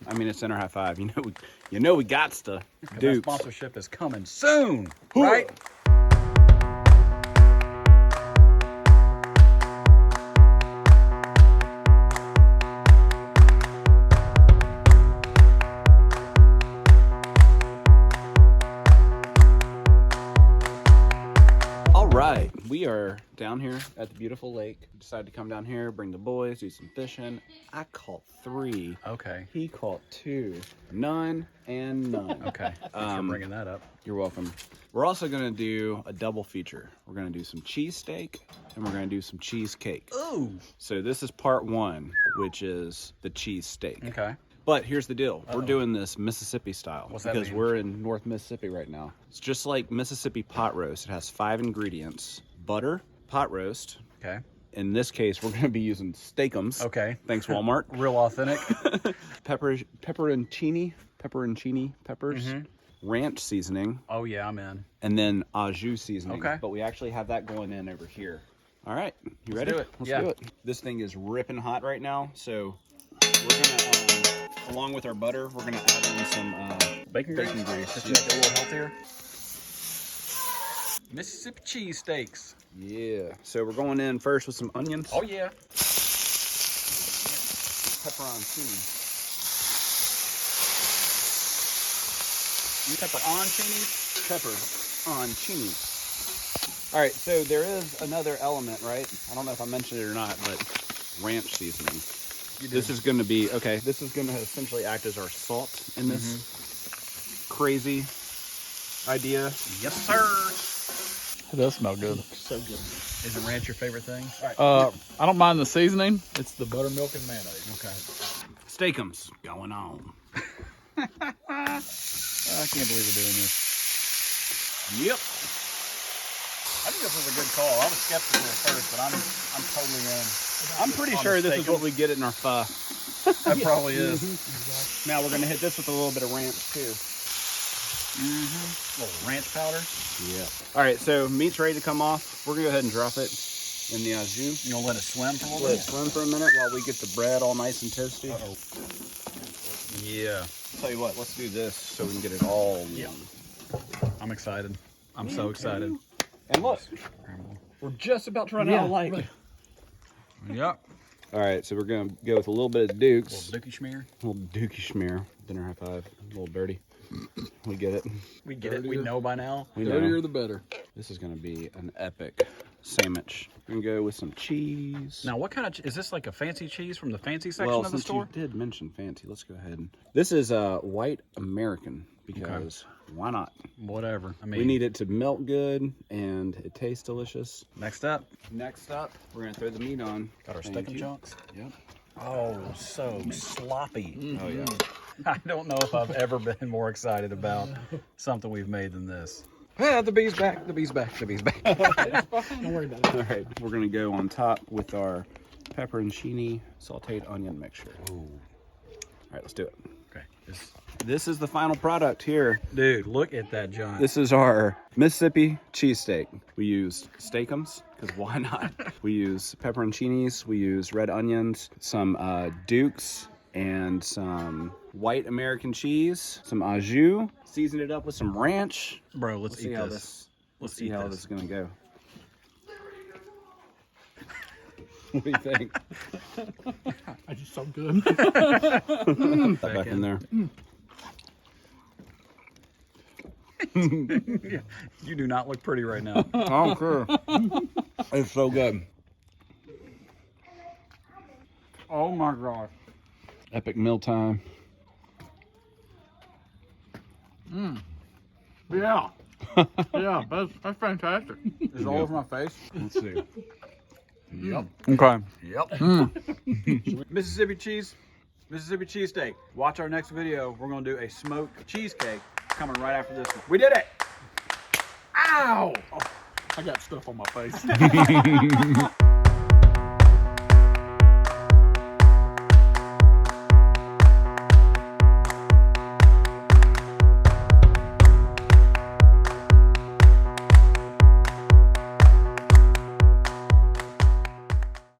I mean, it's Dinner High Five. You know we got to do. That sponsorship is coming soon, right? Right, we are down here at the beautiful lake. Decided to come down here, bring the boys, do some fishing. I caught 3. Okay. He caught 2. None and none. Okay. Thanks for bringing that up. You're welcome. We're also gonna do a double feature. We're gonna do some cheesesteak and we're gonna do some cheesecake. Ooh. So this is part 1, which is the cheesesteak. Okay. But here's the deal. We're doing this Mississippi style. What's that because mean? We're in North Mississippi right now. It's just like Mississippi pot roast. It has 5 ingredients. Butter, pot roast. Okay. In this case, we're gonna be using Steak-Umms. Okay. Thanks, Walmart. Real authentic. Pepperoncini peppers. Mm-hmm. Ranch seasoning. Oh yeah, I'm in. And then Au Jus seasoning. Okay. But we actually have that going in over here. All right, you ready? do it. Let's Yeah. do it. This thing is ripping hot right now, so we're gonna, along with our butter, we're gonna add in some Bacon grease. Just to make it a little healthier. Mississippi cheesesteaks. Yeah. So we're going in first with some onions. Oh yeah. Pepperoncini. Pepperoncini. All right, so there is another element, right? I don't know if I mentioned it or not, but ranch seasoning. This is going to be, okay, this is going to essentially act as our salt in this crazy idea. Yes, sir. It does smell good. So good. Isn't ranch your favorite thing? I don't mind the seasoning. It's the buttermilk and mayonnaise. Okay. Steak-Umms going on. I can't believe we're doing this. Yep. I think this was a good call. I was skeptical at first, but I'm totally in. I'm pretty sure this is what we get in our pho. That probably is. Now we're going to hit this with a little bit of ranch too. A little ranch powder. Yeah. All right, so meat's ready to come off. We're going to go ahead and drop it in the au jus. You gonna let it swim for a little Let it bit? swim for a minute while we get the bread all nice and toasty. Yeah. Tell you what, let's do this so we can get it all Yeah. I'm excited. I'm so excited. And look, we're just about to run out of light. Right. Yep. All right, so we're going to go with a little bit of Duke's. Little dookie schmear. A little Dookie schmear. Dinner high five. A little dirty. We get it. We get it. We know by now. We Dirtier know. the better. This is going to be an epic sandwich. We're going to go with some cheese. Now, what kind of is this? Like a fancy cheese from the fancy section Well, of the since store? you did mention fancy, let's go ahead. This is white American because why not? Whatever. I mean, We need it to melt good and it tastes delicious. Next up, Next up, we're going to throw the meat on. got our Thank steak and you. chunks. Yep. Oh, so sloppy. Oh, yeah. I don't know if I've ever been more excited about something we've made than this. Yeah, the bee's back. The bee's back. The bee's back. Don't worry about it. All right, we're going to go on top with our pepperoncini sauteed onion mixture. Ooh. All right, let's do it. Okay. This is the final product here. Dude, look at that giant. This is our Mississippi cheesesteak. We used Steak-Umms, because why not? We use pepperoncinis, we use red onions, some Dukes, and some white American cheese, some au jus, seasoned it up with some ranch. Bro, let's See eat how this. this. Let's Let's see eat how this. this is gonna go. What do you think? It's just so good. Back in there. You do not look pretty right now. I don't care. It's so good. Oh my gosh. Epic meal time. Yeah. Yeah, that's fantastic. It's all over my face. Let's see. Yep. Okay. Yep. Mississippi cheesesteak. Watch our next video. We're gonna do a smoked cheesecake coming right after this one. We did it! Ow! I got stuff on my face.